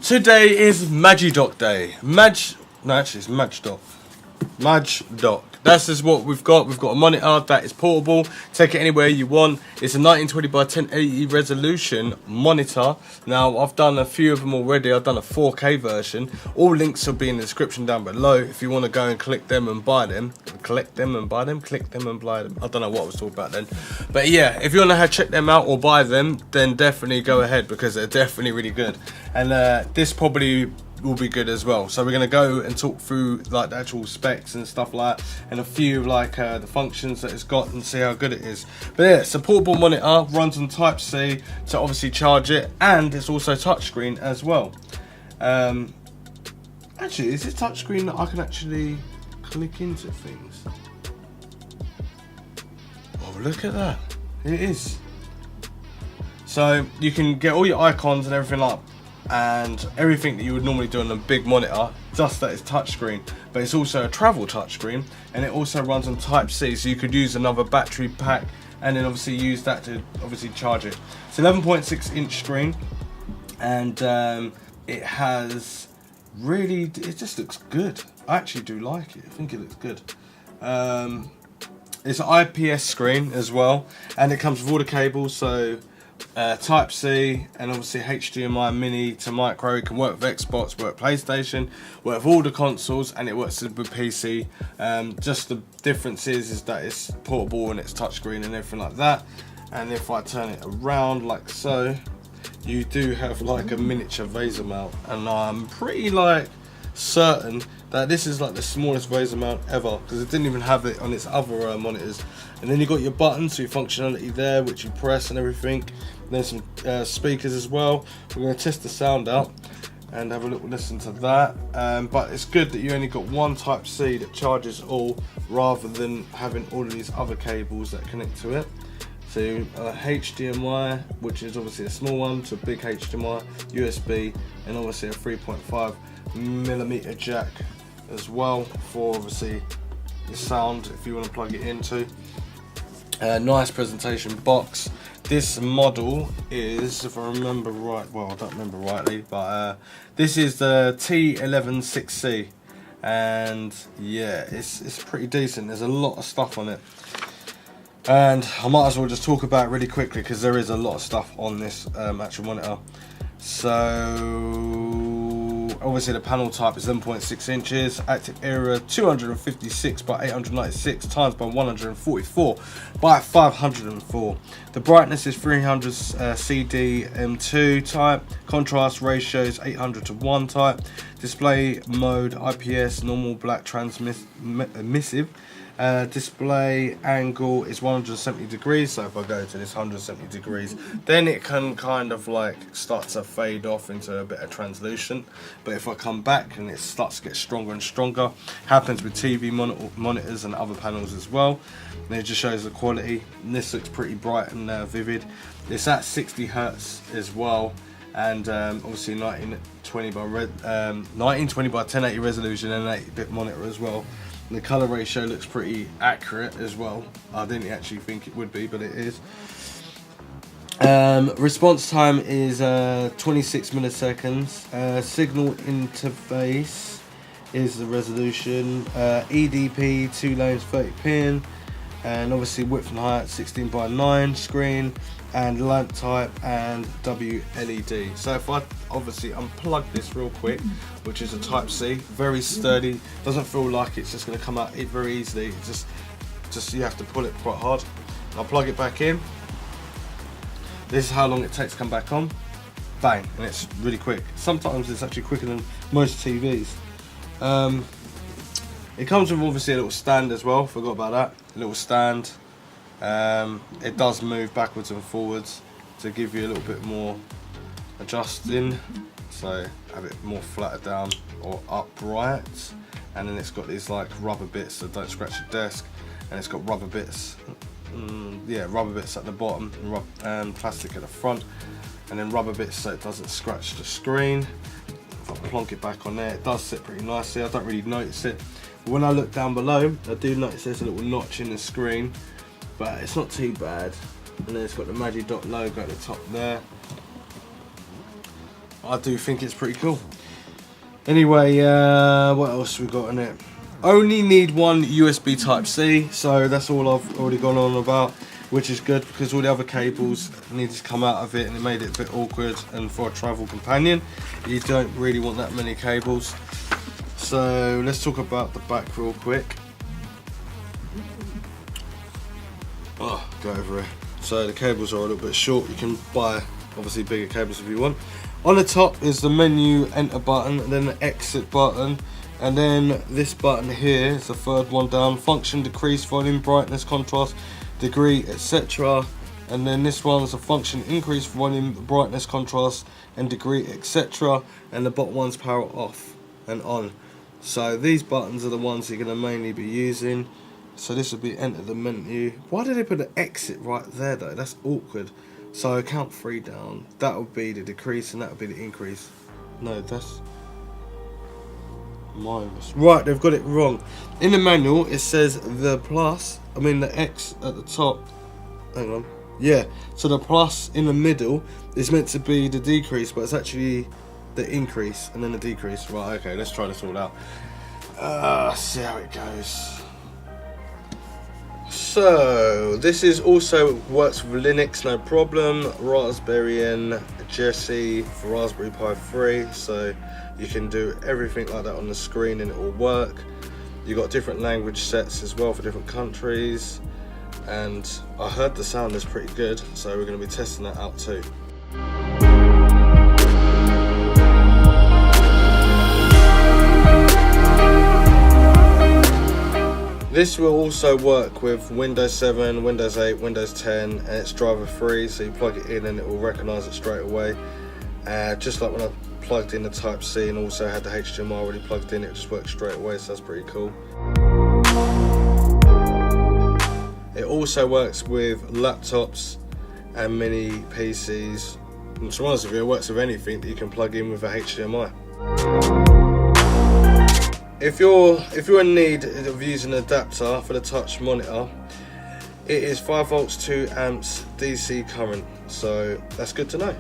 Today is Magedok Day. No, actually it's Magedok. Magedok. That's just what we've got. We've got a monitor that is portable. Take it anywhere you want. It's a 1920 by 1080 resolution monitor. Now, I've done a few of them already. I've done a 4K version. All links will be in the description down below if you want to go and click them and buy them. Click them and buy them. I don't know what I was talking about then. But yeah, if you want to check them out or buy them, then definitely go ahead because they're definitely really good. And this probably will be good as well. So we're going to go and talk through like the actual specs and stuff like that, and a few like the functions that it's got and see how good it is. But yeah, it's a portable monitor, runs on Type-C to obviously charge it, and it's also touchscreen as well. Actually, is it touchscreen that I can actually click into things? Oh, look at that. It is. So you can get all your icons and everything like and everything that you would normally do on a big monitor, just that it's touchscreen. But it's also a travel touchscreen, and it also runs on Type-C, so you could use another battery pack and then obviously use that to obviously charge it. It's 11.6 inch screen, and it has really, it just looks good. I actually do like it. I think it looks good. It's an IPS screen as well, and it comes with all the cables, so Type-C and obviously HDMI mini to micro. It can work with Xbox, work PlayStation, work with all the consoles, and it works with PC. Just the difference is that it's portable and it's touchscreen and everything like that. And if I turn it around like so, you do have like a miniature Vaser mount, and I'm pretty like certain that this is like the smallest Vaser mount ever, because it didn't even have it on its other monitors. And then you got your buttons, so your functionality there, which you press and everything. And there's some speakers as well. We're going to test the sound out and have a little listen to that. But it's good that you only got one Type-C that charges all, rather than having all of these other cables that connect to it. So HDMI, which is obviously a small one, to a big HDMI, USB, and obviously a 3.5mm jack as well for obviously the sound if you want to plug it into. Nice presentation box. This model is, if I remember right, well I don't remember rightly, but this is the T11.6C, and yeah, it's pretty decent. There's a lot of stuff on it, and I might as well just talk about it really quickly because there is a lot of stuff on this actual monitor. So obviously the panel type is 11.6 inches, active area 256 by 896 times by 144 by 504. The brightness is 300 CDM2 type, contrast ratio is 800 to 1 type, display mode IPS normal black transmissive. Display angle is 170 degrees, so if I go to this 170 degrees, then it can kind of like start to fade off into a bit of translucent. But if I come back and it starts to get stronger and stronger, happens with TV monitors and other panels as well. And it just shows the quality. And this looks pretty bright and vivid. It's at 60 Hertz as well, and obviously 1920 by 1080 resolution and an 8-bit monitor as well. The colour ratio looks pretty accurate as well. I didn't actually think it would be, but it is. Response time is 26 milliseconds. Signal interface is the resolution. EDP 2 lanes 30 pin, and obviously width and height 16 by 9 screen, and lamp type and WLED. So if I obviously unplug this real quick, which is a Type-C, very sturdy, doesn't feel like it's just going to come out very easily. It's just you have to pull it quite hard. I'll plug it back in. This is how long it takes to come back on. Bang, and it's really quick. Sometimes it's actually quicker than most TVs. It comes with obviously a little stand as well, forgot about that, a little stand. It does move backwards and forwards to give you a little bit more adjusting, so have it more flatter down or upright. And then it's got these like rubber bits that don't scratch the desk, and it's got rubber bits, rubber bits at the bottom and plastic at the front, and then rubber bits so it doesn't scratch the screen. If I plonk it back on there, it does sit pretty nicely. I don't really notice it, but when I look down below, I do notice there's a little notch in the screen, but it's not too bad. And then it's got the Magedok logo at the top there. I do think it's pretty cool. Anyway, what else we got in it? Only need one USB Type-C, so that's all I've already gone on about, which is good because all the other cables needed to come out of it and it made it a bit awkward, and for a travel companion you don't really want that many cables. So let's talk about the back real quick. Oh, go over here. So the cables are a little bit short. You can buy obviously bigger cables if you want. On the top is the menu enter button, and then the exit button, and then this button here is the third one down. Function, decrease volume, brightness, contrast, degree, etc. And then this one's a function, increase volume, brightness, contrast, and degree, etc. And the bottom one's power off and on. So these buttons are the ones you're going to mainly be using. So this would be enter the menu. Why did they put the exit right there though? That's awkward. So count 3 down. That would be the decrease and that would be the increase. No, that's minus. Right, they've got it wrong. In the manual it says the plus, the X at the top. Hang on. Yeah, so the plus in the middle is meant to be the decrease, but it's actually the increase and then the decrease. Right, okay, let's try this all out. See how it goes. So this is also works with Linux, no problem. Raspberry and Jessie for Raspberry Pi 3, so you can do everything like that on the screen and it will work. You've got different language sets as well for different countries, and I heard the sound is pretty good, so we're going to be testing that out too. This will also work with Windows 7, Windows 8, Windows 10, and it's driver free, so you plug it in and it will recognise it straight away. Just like when I plugged in the Type-C and also had the HDMI already plugged in, it just works straight away, so that's pretty cool. It also works with laptops and mini PCs. And to be honest with you, it works with anything that you can plug in with a HDMI. If you're in need of using an adapter for the touch monitor, it is 5 volts 2 amps DC current, so that's good to know.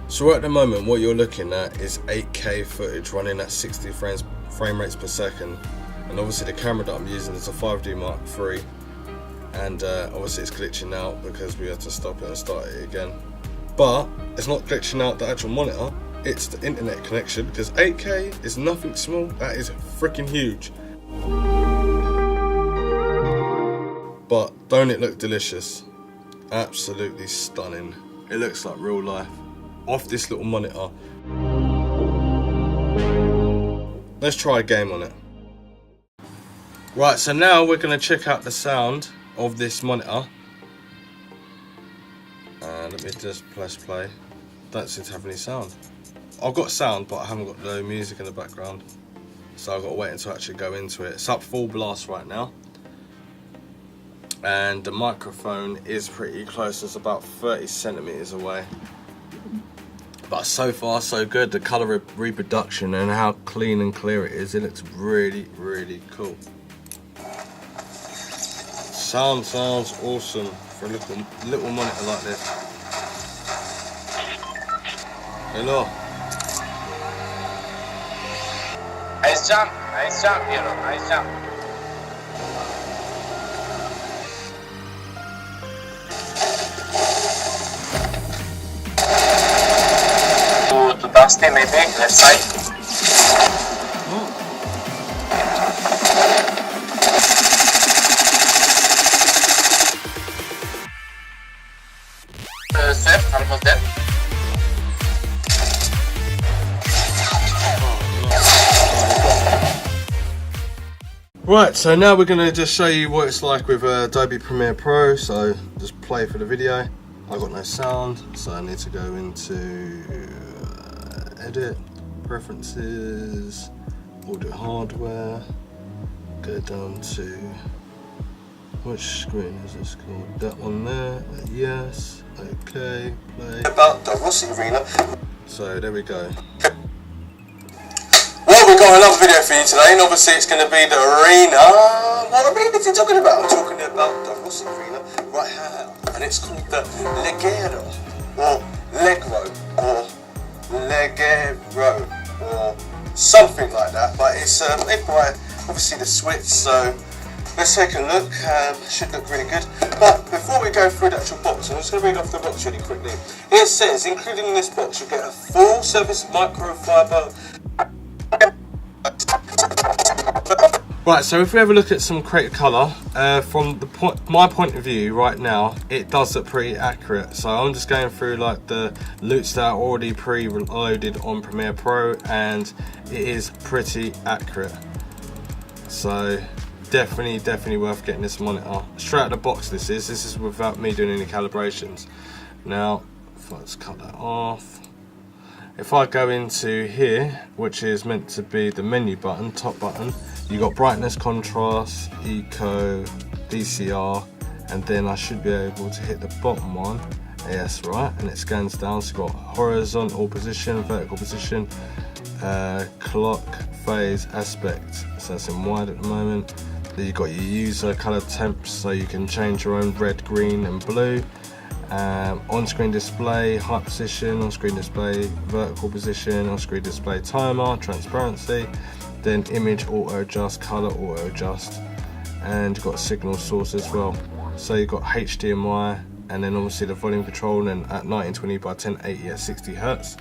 So at the moment what you're looking at is 8K footage running at 60 frame rates per second, and obviously the camera that I'm using is a 5D Mark III, and obviously it's glitching out because we had to stop it and start it again. But it's not glitching out the actual monitor, it's the internet connection, because 8K is nothing small, that is freaking huge. But don't it look delicious? Absolutely stunning. It looks like real life off this little monitor. Let's try a game on it. Right, so now we're going to check out the sound of this monitor. Let me just press play. Don't seem to have any sound. I've got sound, but I haven't got no music in the background, so I've got to wait until I actually go into it. It's up full blast right now, and the microphone is pretty close. It's about 30 centimeters away. But so far so good. The colour reproduction and how clean and clear it is, it looks really, really cool. Sounds awesome for a little monitor like this. Hello. Nice jump, hero, nice jump. To Dusty maybe, left side. Seth, almost dead. Right, so now we're going to just show you what it's like with Adobe Premiere Pro, so just play for the video. I've got no sound, so I need to go into edit, preferences, audio hardware, go down to, which screen is this called? That one there, yes, okay, play. About the Rossi Arena. So there we go. Well, we've got another video for you today, and obviously it's going to be the arena. What arena is he talking about? I'm talking about the Rossi arena right here, and it's called the Leggero, or Legro, or Leggero, or something like that. But it's made by obviously the Swiss, so let's take a look. Should look really good. But before we go through the actual box, I'm just going to read off the box really quickly. It says, including in this box, you get a full service microfiber. Right, so if we have a look at some creative colour, from my point of view right now, it does look pretty accurate. So I'm just going through like the loots that are already pre-loaded on Premiere Pro, and it is pretty accurate. So definitely worth getting this monitor. Straight out of the box this is without me doing any calibrations. Now, if I just cut that off. If I go into here, which is meant to be the menu button, top button, you got brightness, contrast, eco, DCR, and then I should be able to hit the bottom one. Yes, right, and it scans down. So you've got horizontal position, vertical position, clock, phase, aspect. So that's in wide at the moment. Then you've got your user color temps, so you can change your own red, green, and blue. On-screen display, height position, on-screen display, vertical position, on-screen display timer, transparency, then image auto adjust, color auto adjust, and you've got signal source as well. So you've got HDMI, and then obviously the volume control, and at 1920 by 1080 at 60 Hz.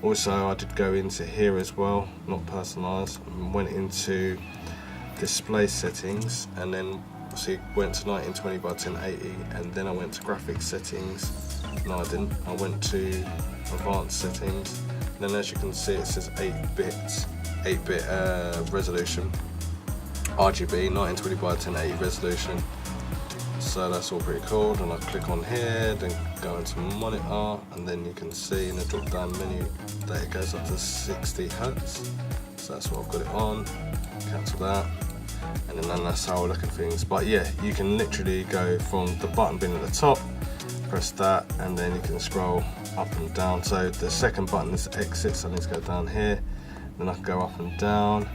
Also, I did go into here as well, not personalized, and went into display settings, and then obviously went to 1920 by 1080, and then I went to graphics settings. No, I didn't. I went to advanced settings. And then, as you can see, it says 8-bit resolution, RGB, 1920 by 1080 resolution. So that's all pretty cool. Then I click on here, then go into monitor, and then you can see in the drop-down menu that it goes up to 60 Hz. So that's what I've got it on. Cancel that. And then that's how I look at things. But yeah, you can literally go from the button being at the top, press that, and then you can scroll up and down. So the second button is exit, so I need to go down here. Then I can go up and down,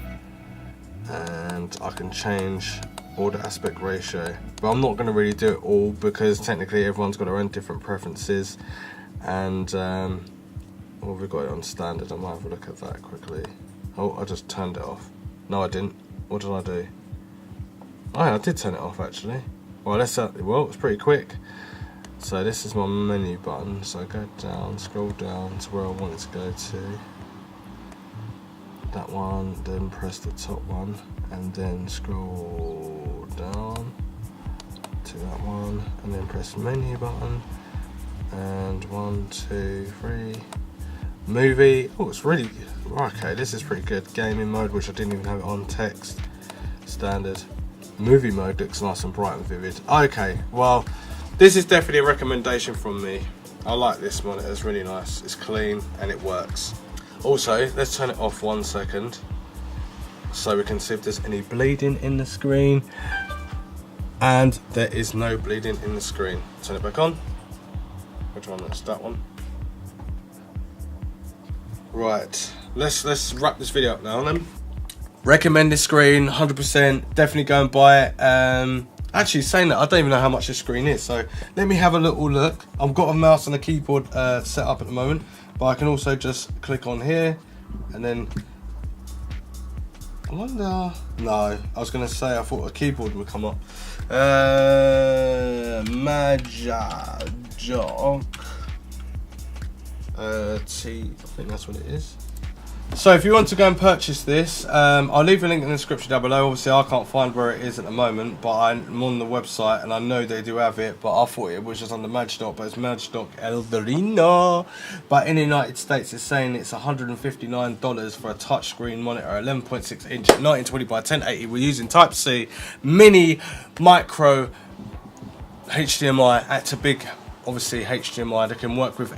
and I can change all the aspect ratio. But I'm not going to really do it all, because technically everyone's got their own different preferences. And well, we've got it on standard. I might have a look at that quickly. Oh, I just turned it off. No, I didn't. What did I do? Oh yeah, I did turn it off actually. Well, it's pretty quick. So this is my menu button. So I go down, scroll down to where I want it to go to. That one, then press the top one, and then scroll down to that one, and then press menu button. And 1, 2, 3. Movie. Oh, it's really okay. This is pretty good. Gaming mode, which I didn't even have it on. Text, standard. Movie mode looks nice and bright and vivid. Okay, well, this is definitely a recommendation from me. I like this monitor. It's really nice. It's clean and it works. Also, let's turn it off 1 second so we can see if there's any bleeding in the screen. And there is no bleeding in the screen. Turn it back on. Which one? That's that one. Right, let's wrap this video up now then. Recommend this screen, 100%. Definitely go and buy it. Actually, saying that, I don't even know how much this screen is, so let me have a little look. I've got a mouse and a keyboard set up at the moment, but I can also just click on here, and then I wonder. No, I was gonna say I thought a keyboard would come up. Magedok I think that's what it is. So if you want to go and purchase this, I'll leave a link in the description down below. Obviously I can't find where it is at the moment, but I'm on the website and I know they do have it, but I thought it was just under Magedok, but it's Magedok 11.6. But in the United States it's saying it's $159 for a touchscreen monitor, 11.6 inch, 1920 by 1080. We're using Type-C, mini, micro, HDMI at a big, obviously HDMI that can work with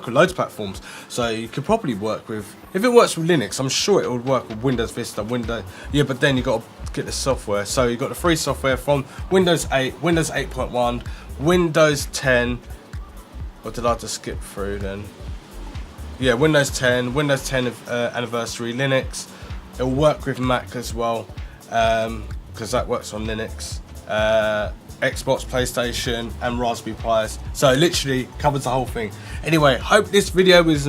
loads of platforms. So you could probably work with, if it works with Linux, I'm sure it would work with Windows Vista, yeah, but then you got to get the software. So you got the free software from Windows 8, Windows 8.1, Windows 10. Or did I just skip through then? yeah, Windows 10 anniversary, Linux. It'll work with Mac as well, because that works on Linux. Xbox, PlayStation, and Raspberry Pis. So literally covers the whole thing. Anyway, hope this video was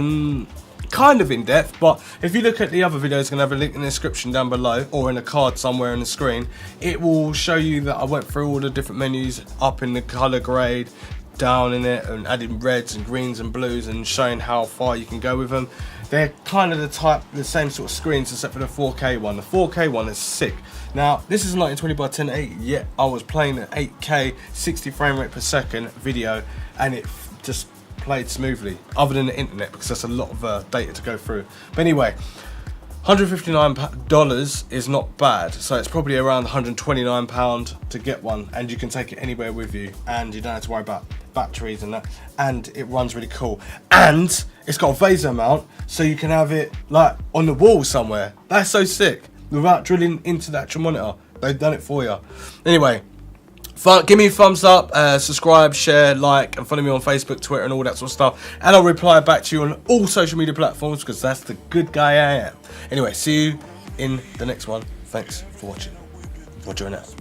kind of in depth, but if you look at the other videos, I'm gonna have a link in the description down below or in a card somewhere on the screen. It will show you that I went through all the different menus, up in the color grade, down in it, and adding reds and greens and blues, and showing how far you can go with them. They're kind of the same sort of screens, except for the 4K one. The 4K one is sick. Now, this is 1920 by 1080, yet I was playing an 8K 60 frame rate per second video, and it just played smoothly, other than the internet, because that's a lot of data to go through. But anyway, $159 is not bad, so it's probably around £129 to get one, and you can take it anywhere with you, and you don't have to worry about batteries and that, and it runs really cool, and it's got a Vaser mount, so you can have it like on the wall somewhere. That's so sick, without drilling into the actual monitor. They've done it for you. Anyway, give me a thumbs up, subscribe, share, like, and follow me on Facebook, Twitter, and all that sort of stuff. And I'll reply back to you on all social media platforms, because that's the good guy I am. Anyway, see you in the next one. Thanks for watching. Roger and out.